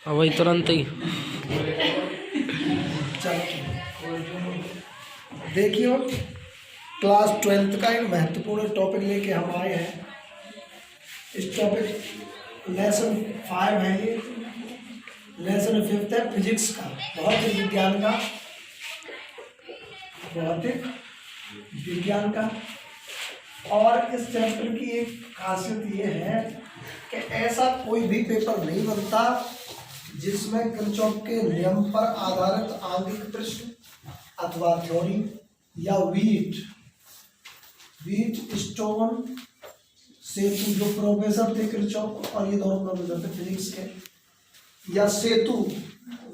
हाँ वही तुरंत ही। देखिए क्लास 12th का एक महत्वपूर्ण टॉपिक लेके हम आए हैं। इस टॉपिक लेसन 5 है, ये लेसन 5 है फिजिक्स का, भौतिक विज्ञान का, भौतिक विज्ञान का। और इस चैप्टर की एक खासियत ये है कि ऐसा कोई भी पेपर नहीं बनता जिसमें किरचॉफ के नियम पर आधारित आंगिक प्रश्न अथवा थ्योरी या व्हीट स्टोन सेतु, जो प्रोफेसर थे किरचॉफ और ये दोनों प्रोफेसर थे फिजिक्स के, या सेतु,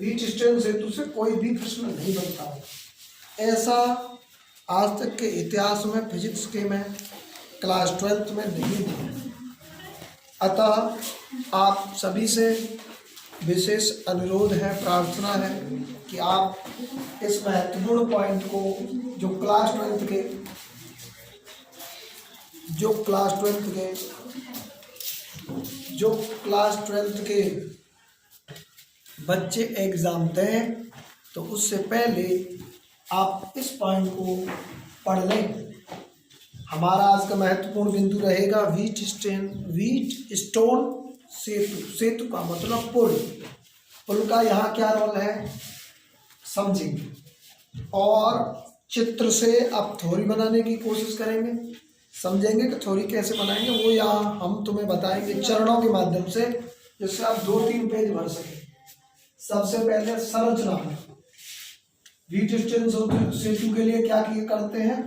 व्हीट स्टोन सेतु से कोई भी प्रश्न नहीं बनता हो। ऐसा आज तक के इतिहास में फिजिक्स के में क्लास 12th में नहीं है। अतः आप सभी से विशेष अनुरोध है, प्रार्थना है कि आप इस महत्वपूर्ण पॉइंट को जो क्लास 12th के बच्चे एग्जाम दें तो उससे पहले आप इस पॉइंट को पढ़ लें। हमारा आज का महत्वपूर्ण बिंदु रहेगा व्हीट स्टोन सेतु का मतलब पुल का यहाँ क्या रोल है समझेंगे, और चित्र से आप थ्योरी बनाने की कोशिश करेंगे, समझेंगे कि थ्योरी कैसे बनाएंगे, वो यहाँ हम तुम्हें बताएंगे चरणों के माध्यम से, जिससे आप 2-3 पेज भर सकें। सबसे पहले संरचना, व्हीट स्टोन सेतु के लिए क्या करते हैं,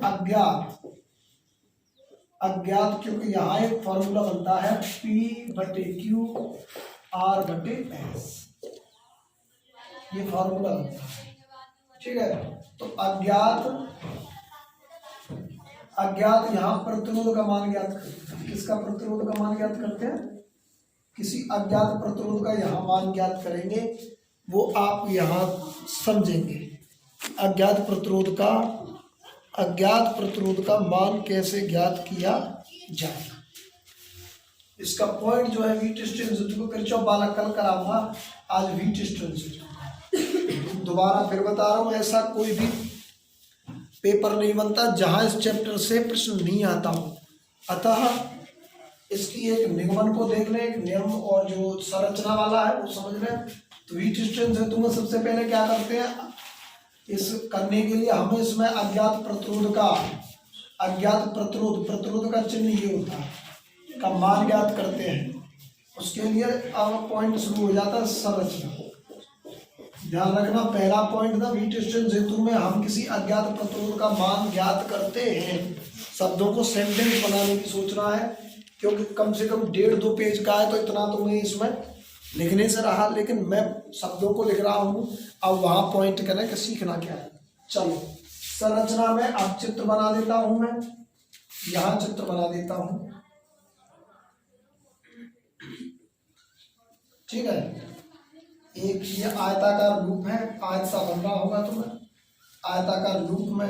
अज्ञात, क्योंकि यहाँ एक फॉर्मूला बनता है P/Q R/S, ये फॉर्मूला बनता है, ठीक है। तो अज्ञात यहाँ प्रतिरोध का मान ज्ञात करते हैं। किसका प्रतिरोध का मान ज्ञात करते हैं, किसी अज्ञात प्रतिरोध का यहाँ मान ज्ञात करेंगे, वो आप यहाँ समझेंगे अज्ञात प्रतिरोध का मान कैसे ज्ञात किया जाए। इसका पॉइंट जो है व्हीट स्टोन सेतु को किरचॉफ वाला कल कराऊंगा, आज व्हीट स्टोन सेतु। दोबारा फिर बता रहा हूँ, ऐसा कोई भी पेपर नहीं बनता जहां इस चैप्टर से प्रश्न नहीं आता हो। अतः इसकी एक निगमन को देख लें, एक नियम और जो संरचना वाला है वो समझ लें। तो व्हीट स्टोन सेतु में सबसे पहले क्या करते हैं, इस करने के लिए हमें इसमें अज्ञात प्रतिरोध का चिन्ह ये होता है का मान ज्ञात करते हैं। उसके लिए अब पॉइंट शुरू हो जाता है संरचना। ध्यान रखना, पहला पॉइंट था व्हीट स्टोन सेतु में हम किसी अज्ञात प्रतिरोध का मान ज्ञात करते हैं। शब्दों को सेंटेंस बनाने की सोचना है, क्योंकि कम से कम 1.5-2 पेज का है, तो इतना तो मैं इसमें लिखने से रहा, लेकिन मैं शब्दों को लिख रहा हूँ। अब वहाँ पॉइंट करें कि सीखना क्या है। चलो संरचना में अब चित्र बना देता हूँ, मैं यहाँ चित्र बना देता हूँ, ठीक है। एक ये आयताकार लूप है, आयत सा बन रहा होगा तुम्हें। आयताकार लूप में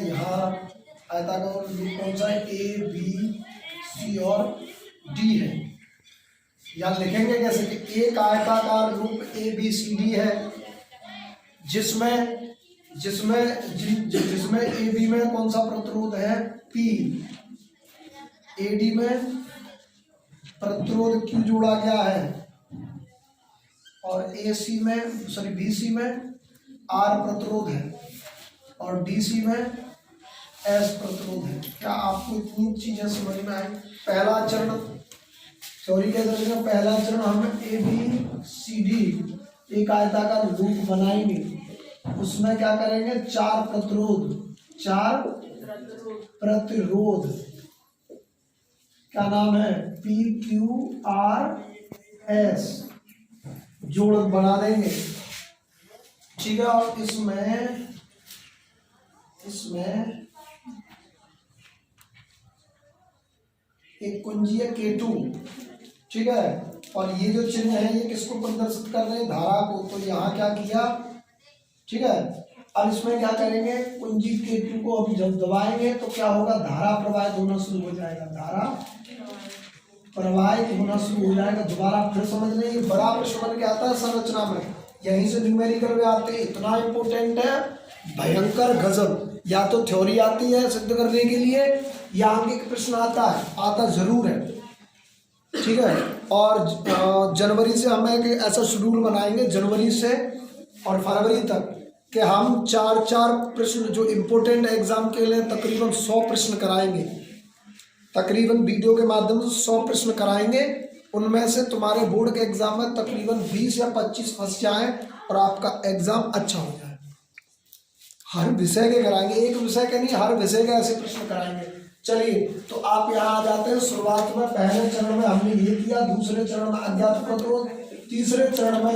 यहाँ आयताकार लूप कौन सा है, A B C और D है। यहाँ लिखेंगे कैसे कि एक आयताकार लूप ABCD है, जिसमें AB में कौन सा प्रतिरोध है P, AD में प्रतिरोध Q जोड़ा गया है, और BC में R प्रतिरोध है, और DC में S प्रतिरोध है। क्या आपको इतनी चीजें समझ में आई। पहला चरण थ्योरी के दर्ज में पहला चरण हम ABCD एक आयताकार लूप बनाएंगे, उसमें क्या करेंगे, 4 प्रतिरोध क्या नाम है PQRS जोड़ बना देंगे, ठीक है। और इसमें एक कुंजी है K2, ठीक है। और ये जो चिन्ह है ये किसको प्रदर्शित कर रहे हैं, धारा को। तो यहाँ क्या किया, ठीक है, अब इसमें क्या करेंगे, कुंजी K2 को अभी जब दबाएंगे तो क्या होगा, धारा प्रवाहित होना शुरू हो जाएगा, धारा प्रवाहित होना शुरू हो जाएगा। दोबारा फिर समझ लें, ये बड़ा प्रश्न बन के आता है संरचना में, यहीं से न्यूमेरिकल में आते हैं, इतना इंपॉर्टेंट है, भयंकर गजब। या तो थ्योरी आती है सिद्ध करने के लिए, या आगे का प्रश्न आता जरूर है, ठीक है। और जनवरी से हम एक ऐसा शेड्यूल बनाएंगे, जनवरी से और फरवरी तक, कि हम 4 प्रश्न जो इम्पोर्टेंट एग्जाम के लिए तकरीबन 100 प्रश्न कराएंगे, तकरीबन वीडियो के माध्यम से 100 प्रश्न कराएंगे। उनमें से तुम्हारे बोर्ड के एग्जाम में तकरीबन 20 या 25 फंस जाए और आपका एग्जाम अच्छा हो जाए। हर विषय के कराएंगे, एक विषय के नहीं, हर विषय के ऐसे प्रश्न कराएंगे। चलिए, तो आप यहाँ आ जाते हैं। शुरुआत में पहले चरण में हमने ये किया, दूसरे चरण में अज्ञात प्रतिरोध, तीसरे चरण में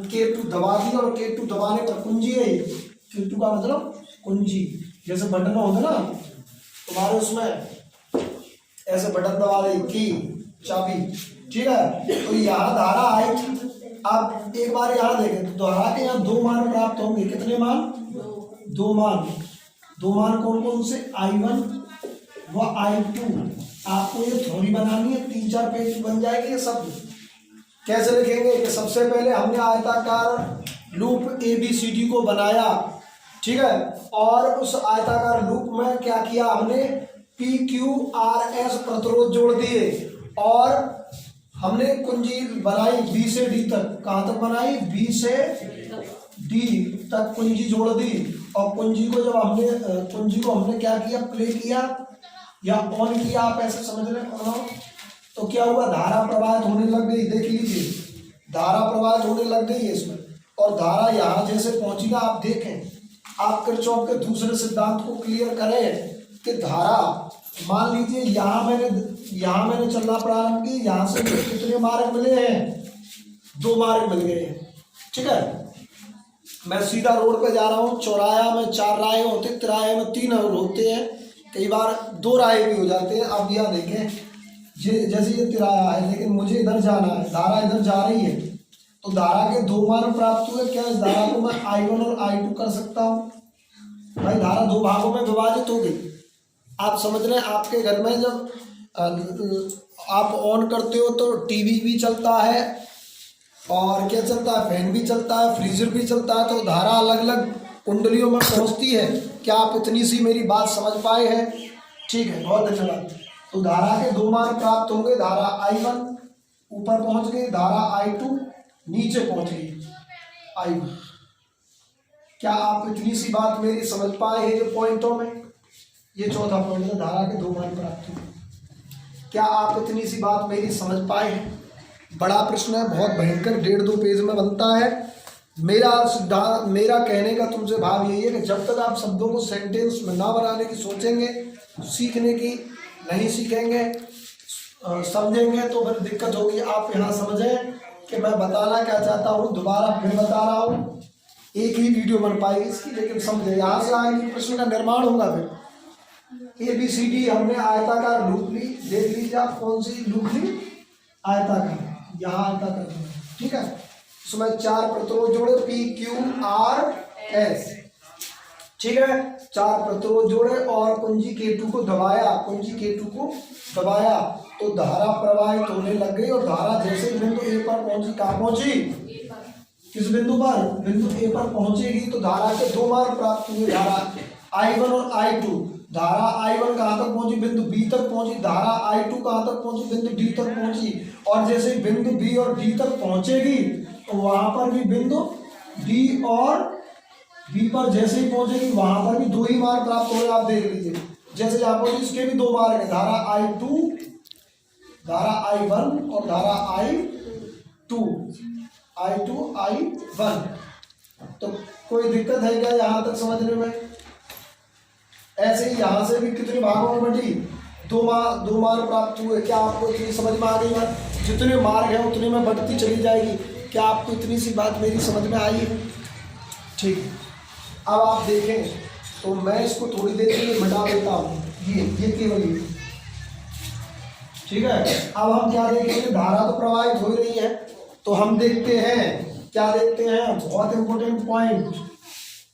K2 दबा दिया, और K2 दबाने पर कुंजी है, K2 का मतलब कुंजी, जैसे बटन होगा ना तुम्हारे उसमें, ऐसे बटन दबा दे की चाबी, ठीक है। तो यहाँ धारा आएगी। अब एक बार यहाँ देखें तो धारा के यहाँ 2 मान प्राप्त होंगे। कितने मान? 2 मान। 2 मान कौन कौन से? I1 व I2। आपको ये थ्योरी बनानी है, 3-4 पेज बन जाएगी ये सब। कैसे लिखेंगे कि सबसे पहले हमने आयताकार लूप ABCD को बनाया, ठीक है, और उस आयताकार लूप में क्या किया हमने, PQRS प्रतिरोध जोड़ दिए, और हमने कुंजी बनाई B से D तक। कहाँ तक बनाई? B से D तक कुंजी जोड़ दी। और कुंजी को जब हमने कुंजी को हमने क्या किया, प्ले किया या ऑन किया, आप ऐसे समझ लें, तो क्या हुआ, धारा प्रवाहित होने लग गई। देख लीजिए, धारा प्रवाहित होने लग गई है इसमें, और धारा यहाँ जैसे पहुंची ना, आप देखें, आप किरचॉफ के दूसरे सिद्धांत को क्लियर करें कि धारा, मान लीजिए यहाँ मैंने चलना प्रारंभ की, यहाँ से मुझे कितने मार्ग मिले हैं? 2 मार्ग मिल गए हैं, ठीक है। मैं सीधा रोड पे जा रहा हूँ, चौराया में 4 राहें होते, तिराहे में 3 होते हैं, कई बार 2 राहें भी हो जाते हैं। अब यहाँ देखें, जैसे ये तिराया है, लेकिन मुझे इधर जाना है, धारा इधर जा रही है, तो धारा के 2 मान प्राप्त हुए। क्या इस धारा को मैं I1 और I2 कर सकता हूँ? भाई धारा 2 भागों में विभाजित हो गई। आप समझ रहे हैं, आपके घर में जब आप ऑन करते हो तो टीवी भी चलता है, और क्या चलता है, फैन भी चलता है, फ्रीजर भी चलता है, तो धारा अलग अलग कुंडलियों में पहुंचती है। क्या आप इतनी सी मेरी बात समझ पाए हैं? ठीक है, बहुत धन्यवाद। तो धारा के 2 मान प्राप्त होंगे। धारा I1 ऊपर पहुंच गई, धारा I2 नीचे पहुंच गई, I1। क्या आप इतनी सी बात मेरी समझ पाए हैं जो पॉइंटों में? ये चौथा पॉइंट है, धारा के 2 मान प्राप्त हुए। क्या आप इतनी सी बात मेरी समझ पाए हैं? बड़ा प्रश्न है, बहुत भयंकर, 1.5-2 पेज में बनता है। मेरा कहने का तुमसे भाव यही है कि जब तक आप शब्दों को सेंटेंस में ना बनाने की सोचेंगे, सीखने की नहीं सीखेंगे, समझेंगे, तो फिर दिक्कत होगी। आप यहाँ समझें कि मैं बताना क्या चाहता हूँ, दोबारा फिर बता रहा हूँ, एक ही वीडियो बन पाएगी इसकी, लेकिन समझे, यहाँ से आगे प्रश्न का निर्माण होगा। फिर ABCD हमने आयताकार लूप ली, देख लीजिए आप कौन सी लूप ली, आयताकार, यहाँ आयताकार, ठीक है। उसमें 4 प्रतिरोध जोड़े, PQRS, ठीक है, 4 प्रतिरोध जोड़े, और कुंजी K2 को दबाया, कुंजी K2 को दबाया, तो धारा प्रवाहित होने लग गई। और धारा जैसे बिंदु A पर पहुंची, कहाँ पहुंची, किस बिंदु पर, बिंदु A पर पहुंचेगी, तो धारा के 2 मान प्राप्त हुए, धारा I1 और I2। धारा I1 कहाँ तक पहुंची, बिंदु B तक पहुंची। धारा I2 कहाँ तक पहुंची, बिंदु D तक पहुंची। और जैसे बिंदु B और D तक पहुंचेगी, तो वहां पर भी बिंदु D और B पर जैसे ही पहुंचेगी, वहां पर भी 2 ही मार्ग प्राप्त हो रहे। आप देख लीजिए, जैसे यहाँ पहुंची, इसके भी 2 मार्ग है, धारा I2, धारा I1 और धारा I2, I1। तो कोई दिक्कत है क्या यहाँ तक समझने में? ऐसे ही यहाँ से भी कितने भागों में बटी, 2 मान प्राप्त हुए। क्या आपको इतनी समझ में आ गई बात? जितने मार्ग है उतने में बढ़ती चली जाएगी। क्या आपको इतनी सी बात मेरी समझ में आई है? ठीक है, अब आप देखें, तो मैं इसको थोड़ी देर के लिए मिटा देता हूँ, ये केवल ये, ठीक है। अब हम क्या देखेंगे, धारा तो प्रवाहित हो रही है, तो हम देखते हैं, क्या देखते हैं, बहुत इंपॉर्टेंट पॉइंट,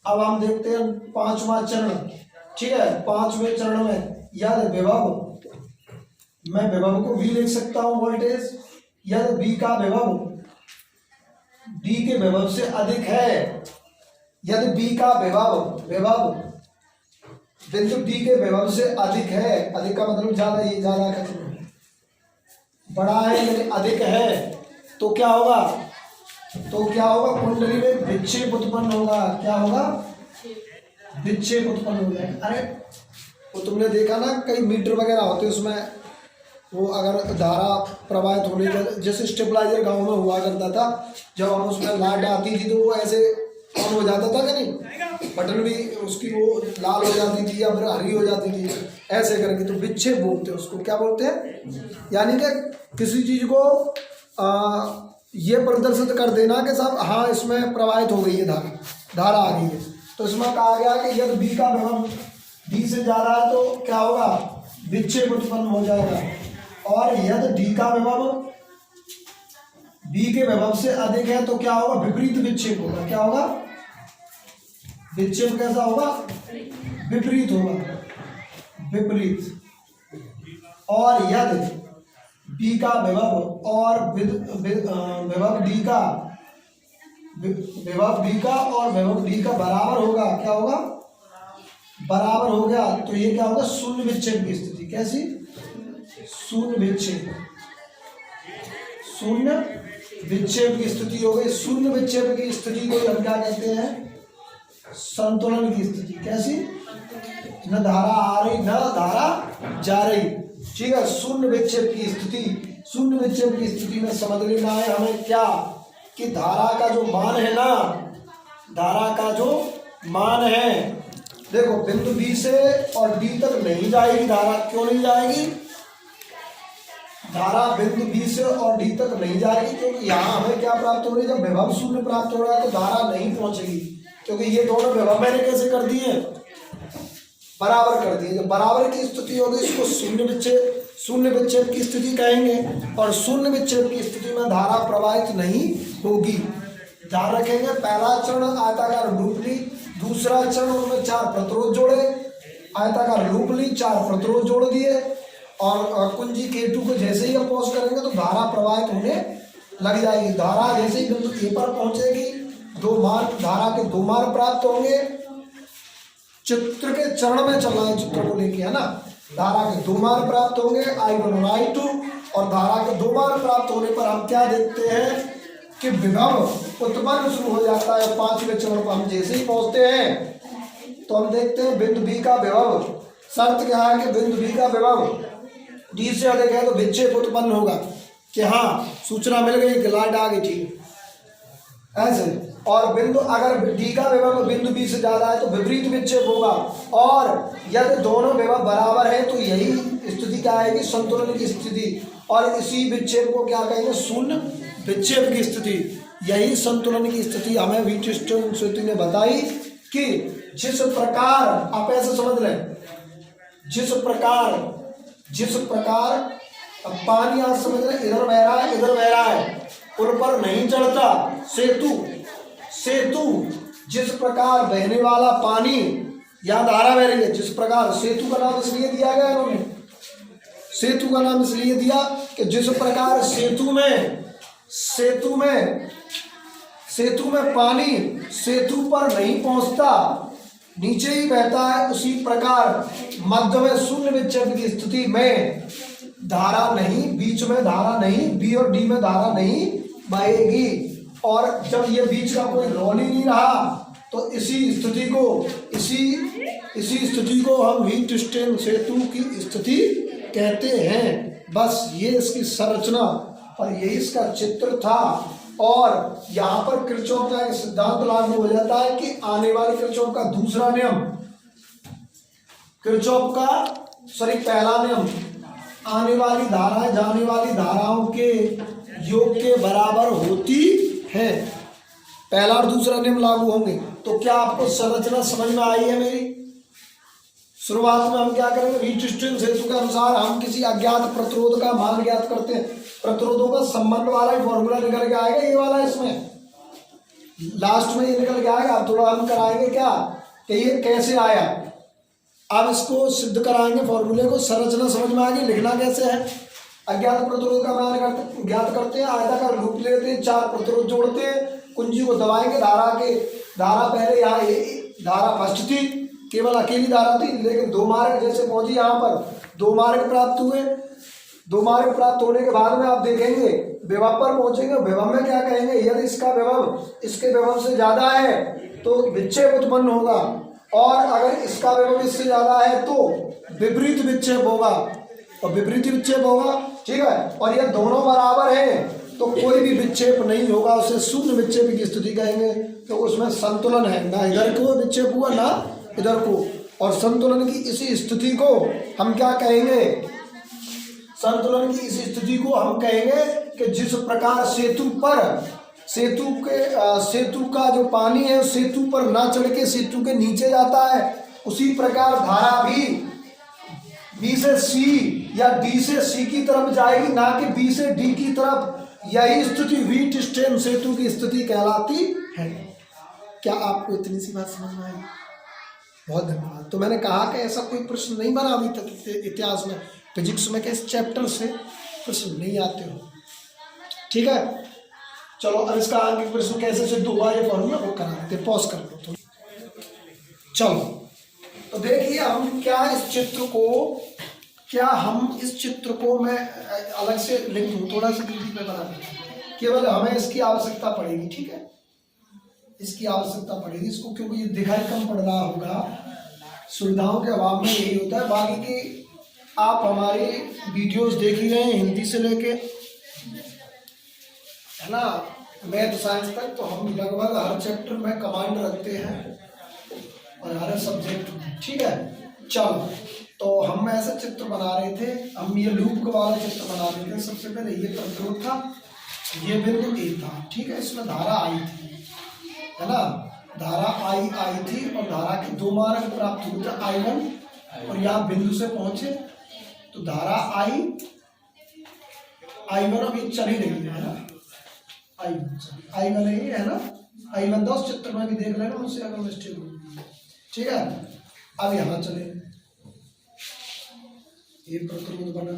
अब हम देखते हैं पांचवा चरण। ठीक है, पांचवें चरण में यदि विभव, मैं विभव को V लिख सकता हूं वोल्टेज, यदि V का विभव D के विभव से अधिक है, यदि B का विभव बिंदु D के विभव से अधिक है, अधिक का मतलब ज्यादा, ये ज्यादा का बड़ा है यानी अधिक है, तो क्या होगा, कुंडली में विक्षेप उत्पन्न होगा। क्या होगा, विक्षेप उत्पन्न हो जाएगा। अरे वो तुमने देखा ना, कई मीटर वगैरह होते हैं उसमें, वो अगर धारा प्रवाहित होने का, जैसे स्टेबलाइजर गांव में हुआ करता था, जब हम उसमें लाइट आती थी तो वो ऐसे ऑन हो जाता था कि नहीं, बटन भी उसकी वो लाल हो जाती थी या फिर हरी हो जाती थी, ऐसे करके, तो विक्षेप बोलते हैं उसको। क्या बोलते हैं, यानी कि किसी चीज को ये प्रदर्शित कर देना कि साहब हाँ इसमें प्रवाहित हो गई है धारा आ गई है। तो इसमें कहा गया कि यदि बी का विभव डी से जा रहा है तो क्या होगा, विक्षेप उत्पन्न हो जाएगा। और यदि डी का विभव बी के विभव से अधिक है तो क्या होगा, विपरीत विक्षेप होगा। क्या होगा, विक्षेप कैसा होगा, विपरीत होगा, विपरीत। और यदि बी का विभव और विभव डी का और विभव डी का बराबर होगा, क्या होगा, बराबर हो गया, तो ये क्या होगा, शून्य विक्षेप की स्थिति। कैसी, शून्य विक्षेप की स्थिति हो गई। शून्य विक्षेप की स्थिति को हम क्या कहते हैं, संतुलन की स्थिति। कैसी, न धारा आ रही न धारा जा रही। ठीक है, शून्य विक्षेप की स्थिति। शून्य विक्षेप की स्थिति में समझ लेना है हमें क्या, कि धारा का जो मान है ना, धारा का जो मान है, देखो बिंदु बी से और डी तक नहीं जाएगी धारा। क्यों नहीं जाएगी धारा, बिंदु बी से और डी तक नहीं जाएगी, क्योंकि यहाँ हमें क्या प्राप्त हो रही है, जब विभव शून्य प्राप्त हो रहा है तो धारा नहीं पहुंचेगी, क्योंकि ये दोनों विभव मैंने कैसे कर दिए, बराबर कर दिए। जब बराबर की स्थिति होगी इसको शून्य विक्षेप की स्थिति कहेंगे। और शून्य विक्षेप की स्थिति में धारा प्रवाहित नहीं होगी। ध्यान रखेंगे, पहला चरण आयताकार लूप ली, दूसरा चरण उनमें 4 प्रतिरोध जोड़े, आयताकार लूप ली, 4 प्रतिरोध जोड़ दिए, और कुंजी K2 को जैसे ही अपोज करेंगे तो धारा प्रवाहित होने लग जाएगी। धारा जैसे ही बिंदु A पर पहुंचेगी, धारा के 2 मान प्राप्त होंगे। चित्र के चरण में चलना है, चित्र को लेके, है ना। धारा के 2 मान प्राप्त होंगे, I1 और I2, और धारा के 2 मान प्राप्त होने पर हम क्या देखते हैं कि विभव उत्पन्न शुरू हो जाता है। 5वें चरण पर हम जैसे ही पहुंचते हैं तो हम देखते हैं बिंदु बी का विभव, शर्त क्या है कि बिंदु बी का विभव डी से अधिक है तो विक्षेप उत्पन्न होगा, कि हाँ सूचना मिल गई कि लाइट आ गई, ठीक ऐसे। और बिंदु अगर डी का विभव बिंदु बी से ज्यादा है तो विपरीत विक्षेप होगा। और यदि दोनों विभव बराबर है तो यही स्थिति क्या आएगी, संतुलन की स्थिति। और इसी विक्षेप को क्या कहेंगे, शून्य विक्षेप की स्थिति। यही संतुलन की स्थिति हमें व्हीटस्टोन ने बताई कि जिस प्रकार, आप ऐसे समझ लें, जिस प्रकार पानी, आज समझ लें इधर बह रहा है, पुल पर नहीं चढ़ता, सेतु जिस प्रकार बहने वाला पानी यहाँ धारा बह रही है, जिस प्रकार सेतु का नाम इसलिए दिया गया इन्होंने, सेतु का नाम इसलिए दिया कि जिस प्रकार सेतु में पानी सेतु पर नहीं पहुंचता, नीचे ही बहता है, उसी प्रकार मध्य में शून्य विक्षेप की स्थिति में धारा नहीं, बीच में धारा नहीं, बी और डी में धारा नहीं बहेगी। और जब ये बीच का कोई रोल ही नहीं रहा तो इसी स्थिति को हम व्हीटस्टोन सेतु की स्थिति कहते हैं। बस ये इसकी संरचना और यही इसका चित्र था। और यहाँ पर किरचॉफ का एक सिद्धांत लागू हो जाता है कि आने वाले किरचॉफ का दूसरा नियम, पहला नियम, आने वाली धाराएं जाने वाली धाराओं के योग के बराबर होती है। पहला और दूसरा नियम लागू होंगे। तो क्या आपको संरचना समझ में आई है मेरी? शुरुआत में हम क्या करेंगे, व्हीटस्टोन सेतु के अनुसार हम किसी अज्ञात प्रतिरोध का मान ज्ञात करते हैं। प्रतिरोधों का संबंध वाला ही फॉर्मूला निकल के आएगा, ये वाला इसमें। लास्ट में ये निकल के आएगा। अब थोड़ा हम कराएंगे क्या कि ये कैसे आया, अब इसको सिद्ध कराएंगे, फॉर्मूले को, संरचना समझ में आ गई, लिखना कैसे है। अज्ञात प्रतिरोध का मान ज्ञात करते हैं, आयताकार लूप लेते हैं, 4 प्रतिरोध जोड़ते हैं, कुंजी को दबाएंगे, धारा पहले यहाँ धारा फर्स्ट थी, केवल अकेली धारा थी, लेकिन 2 मार्ग जैसे पहुंची यहाँ पर 2 मार्ग प्राप्त हुए। 2 मार्ग प्राप्त होने के बाद में आप देखेंगे विभव पर पहुंचेंगे। विभव में क्या कहेंगे, यदि इसका विभव इसके विभव से ज्यादा है तो विक्षेप उत्पन्न होगा, और अगर इसका विभव इससे ज्यादा है तो विपरीत विक्षेप होगा, और विपरीत विक्षेप होगा, ठीक है। और ये दोनों बराबर हैं तो कोई भी विक्षेप नहीं होगा, उसे शून्य विक्षेप की स्थिति कहेंगे। तो उसमें संतुलन है, ना इधर को विक्षेप हुआ ना इधर को, और संतुलन की इसी स्थिति को हम क्या कहेंगे, संतुलन की इसी स्थिति को हम कहेंगे कि जिस प्रकार सेतु का जो पानी है सेतु पर ना चढ़ के सेतु के नीचे जाता है, उसी प्रकार धारा भी बी से सी या डी से सी की तरफ जाएगी, ना कि बी से डी की तरफ। यही स्थिति व्हीटस्टीन सेतु की स्थिति कहलाती है। क्या आपको इतनी सी बात समझ में आई? बहुत धन्यवाद। तो मैंने कहा कि ऐसा कोई प्रश्न नहीं बना अभी तक इतिहास में, फिजिक्स में, के इस चैप्टर से प्रश्न नहीं आते हो, ठीक है। चलो अब इसका आगे प्रश्न कैसे सिद्ध हुआ ये फॉर्मूला वो करा देते, पॉज कर लो तो। चलो तो देखिए हम इस चित्र को मैं अलग से लिख दूँ, थोड़ा सा गलती पे बना दूँ, केवल हमें इसकी आवश्यकता पड़ेगी, ठीक है, इसकी आवश्यकता पड़ेगी इसको, क्योंकि ये दिखाई कम पड़ रहा होगा, सुविधाओं के अभाव में यही होता है। बाकी की आप हमारी वीडियोस देख ही रहे हैं हिंदी से लेके, है ना, मैथ साइंस तक, तो हम लगभग हर चैप्टर में कमांड रखते हैं और हर सब्जेक्ट में, ठीक है। चलो तो हम ऐसा चित्र बना रहे थे, हम ये लूप वाला चित्र बना रहे थे। सबसे पहले ये प्रतिरोध था, ये बिंदु ए था, ठीक है, इसमें धारा आई थी, है ना, धारा आई थी, और धारा के 2 मार्ग प्राप्त हुए थे, I1, और यहाँ बिंदु से पहुंचे तो धारा I1 अभी चल ही रही है ना, I1 है ना, I1 उस चित्र में भी देख लेना, उससे अगर मिस्टेक होगी, ठीक है। अब यहाँ चले, ये प्रतिरोध बना,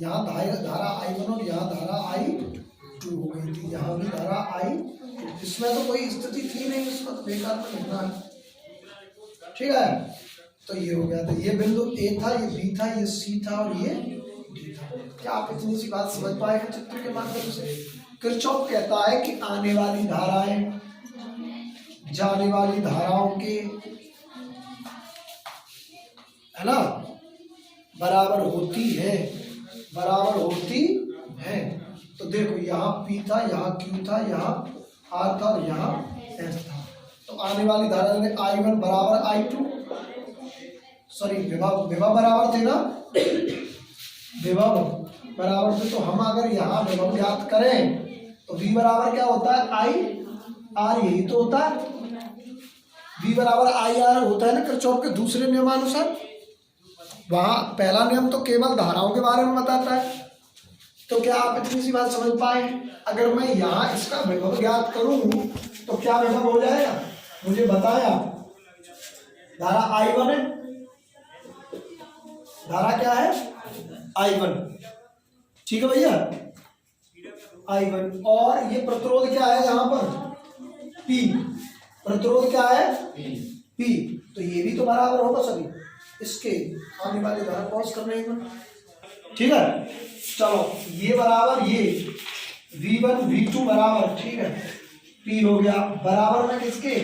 यहाँ धारा I1 और यहाँ धारा I2 हो गई थी, यहाँ भी धारा I2, इसमें तो कोई स्थिति थी नहीं, इसमें तो बेकार में लिखना है, ठीक है। तो ये हो गया था, ये बिंदु A था, ये B था, ये C था और ये D था। क्या आप इतनी सी बात समझ पाए हैं चित्र के माध्यम से? किरचॉफ कहता है कि आने वाली धाराएं जाने वाली धाराओं के, है ना, बराबर होती है। तो देखो यहाँ P था, यहाँ Q था, यहाँ R था और यहाँ S था। तो आने वाली धारा में I1 बराबर I2, सॉरी विभव बराबर थे ना, विभव बराबर थे। तो हम अगर यहाँ विभव ज्ञात करें तो V बराबर क्या होता है, I R, यही तो होता है, V बराबर I R होता है ना किरचॉफ के दूसरे नियमानुसार। वहाँ पहला नियम तो केवल धाराओं के बारे में बताता है। तो क्या आप इतनी सी बात समझ पाए? अगर मैं यहाँ इसका विभव ज्ञात करूँ तो क्या विभव हो जाएगा, मुझे बताया, धारा I1 है, धारा क्या है I1, ठीक है भैया, I1, और ये प्रतिरोध क्या है यहाँ पर P, प्रतिरोध क्या है P, तो ये भी तो बराबर होगा सभी इसके आने वाले धारा पॉज करने में, ठीक है। चलो ये बराबर ये V1 V2 बराबर, ठीक है, P हो गया बराबर में किसके,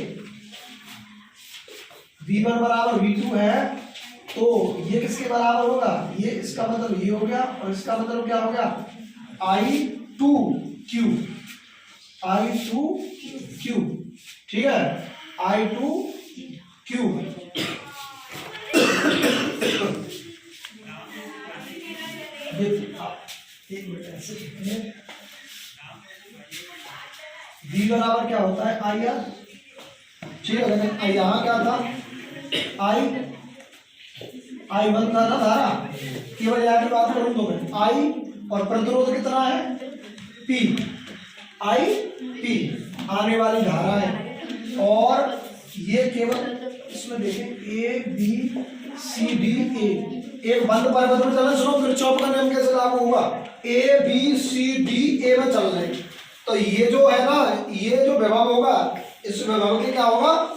V1 बराबर V2 है, तो ये किसके बराबर होगा, ये इसका मतलब ये हो गया, और इसका मतलब क्या हो गया I2Q, ठीक है, I2Q। V बराबर क्या होता है IR, ठीक है, लेकिन यहाँ क्या था I1 था ना धारा, केवल यहाँ की बात करूँ तो मैं I और प्रतिरोध कितना है P, I P आने वाली धारा है। और ये केवल इसमें देखें A B C D A, एक बंद परिपथ में चलना। सुनो किरचॉफ का नियम कैसे लागू होगा, A B C D A में चल रहे, तो ये जो है ना, ये जो विभव होगा इस विभव के क्या होगा,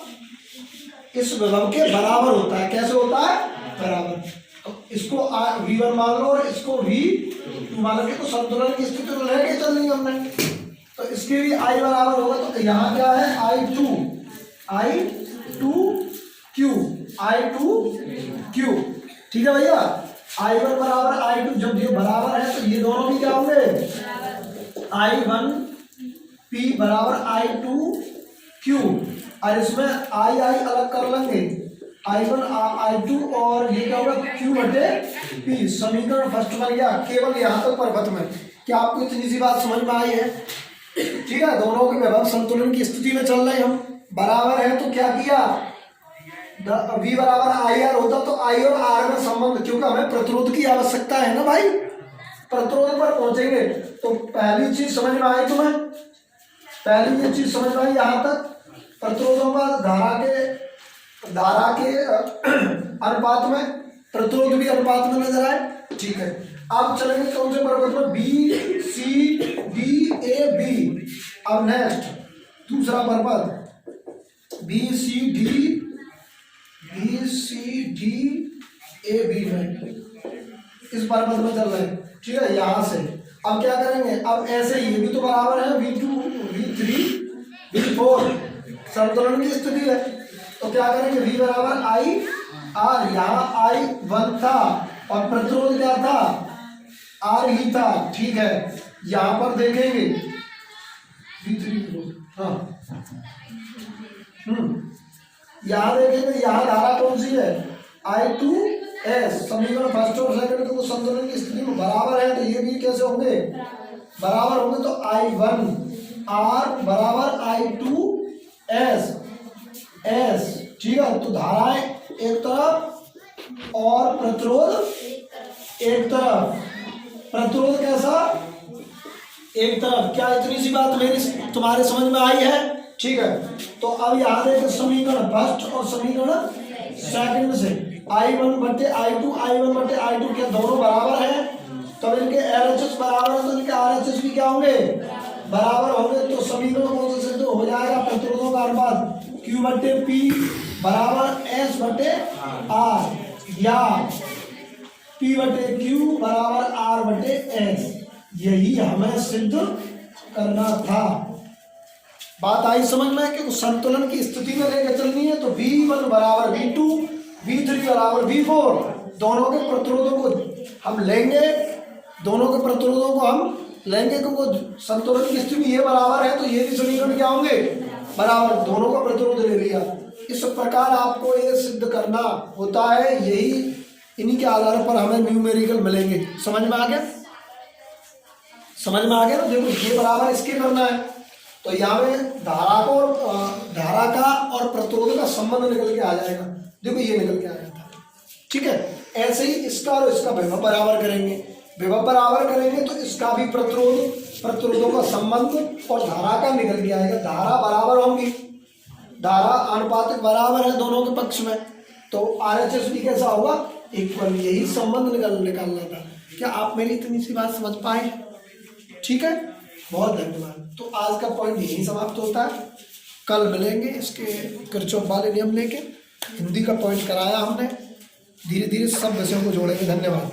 इस विभव के बराबर होता है। कैसे होता है, बराबर। तो इसको V1 मान लो और इसको V2 मान लो, तो संतुलन की स्थिति तो लेके चलनी हमने, तो इसके भी I बराबर होगा। तो यहाँ क्या है I2Q, ठीक है भैया। I1 बराबर I2, जब ये बराबर है तो ये दोनों भी क्या होंगे, I1P बराबर I2Q, और इसमें I अलग कर लेंगे, I1 I2 और ये क्या होगा Q/P। समीकरण फर्स्ट बन गया। केवल यहाँ तक परिपथ में। क्या आपको इतनी सी बात समझ में आई है, ठीक है। दोनों के विभव संतुलन की स्थिति में चल रहे हम, बराबर है तो क्या किया, V बराबर I R होता तो I और R में संबंध, क्योंकि हमें प्रतिरोध की आवश्यकता है ना भाई, प्रतिरोध पर पहुंचेंगे। तो पहली चीज समझ में आई तुम्हें, पहली ये चीज समझ में आई यहाँ तक, प्रतिरोधों का धारा के अनुपात में, प्रतिरोध भी अनुपात में नजर आए, ठीक है। अब चलेंगे कौन से परिपथ में, B C D A B। अब नेक्स्ट दूसरा परिपथ B C D A B में, इस परिपथ में चल रहे हैं, ठीक है। यहाँ से अब क्या करेंगे, अब ऐसे ये भी तो बराबर है V2 V3 V4, संतुलन की स्थिति है। तो क्या करेंगे, V बराबर I R, यहाँ I1 था और प्रतिरोध क्या था, R ही था, ठीक है। यहाँ पर देखेंगे V3, हाँ यहाँ देखेंगे, यहाँ धारा कौन सी है, I2S। समीकरण फर्स्ट और सेकंड को संतुलन की स्थिति में बराबर है, तो ये भी कैसे होंगे, बराबर होंगे। तो I1 R बराबर I2S, ठीक है। तो धाराएं एक तरफ और प्रतिरोध एक तरफ, प्रतिरोध कैसा, एक तरफ। क्या इतनी सी बात मेरी तुम्हारे समझ में आई है, ठीक है। तो अब यहाँ देखो समीकरण फर्स्ट और समीकरण सेकंड से, I1/I2 क्या दोनों बराबर है, तो इनके LHS बराबर है, तो इनके RHS भी क्या होंगे, बराबर होंगे। तो समीकरण कौन से सिद्ध हो जाएगा, प्रतिरोधों का अनुपात Q/P बराबर S/R, या P/Q बराबर R/S। यही हमें सिद्ध करना था। बात आई समझ में कि संतुलन की स्थिति में लेकर चलनी है। तो V1 बराबर V2, V3 बराबर V4, दोनों के प्रतिरोधों को हम लेंगे, दोनों के प्रतिरोधों को हम लेंगे, क्योंकि संतुलन की स्थिति ये बराबर है, तो ये भी समीकरण क्या होंगे, बराबर। दोनों का प्रतिरोध ले लिया। इस प्रकार आपको ये सिद्ध करना होता है, यही इन्हीं के आधार पर हमें न्यूमेरिकल मिलेंगे। समझ में आ गया, समझ में आ गया ना। देखो ये बराबर इसके करना है, तो यहाँ में धारा का और प्रतिरोध का संबंध निकल के आ जाएगा। देखो ये निकल के आ जाता है, ठीक है। ऐसे ही इसका और इसका विभव बराबर करेंगे, विभव बराबर करेंगे तो इसका भी प्रतिरोधों का संबंध और धारा का निकल के आएगा। धारा बराबर होंगी, धारा अनुपातिक बराबर है दोनों के पक्ष में, तो RHS भी कैसा होगा, इक्वल। यही संबंध निकालना था। क्या आप मेरी इतनी सी बात समझ पाए, ठीक है। बहुत धन्यवाद। तो आज का पॉइंट यही समाप्त होता है। कल मिलेंगे इसके किरचॉफ वाले नियम लेके। हिंदी का पॉइंट कराया हमने, धीरे धीरे सब विषयों को जोड़ेंगे। धन्यवाद।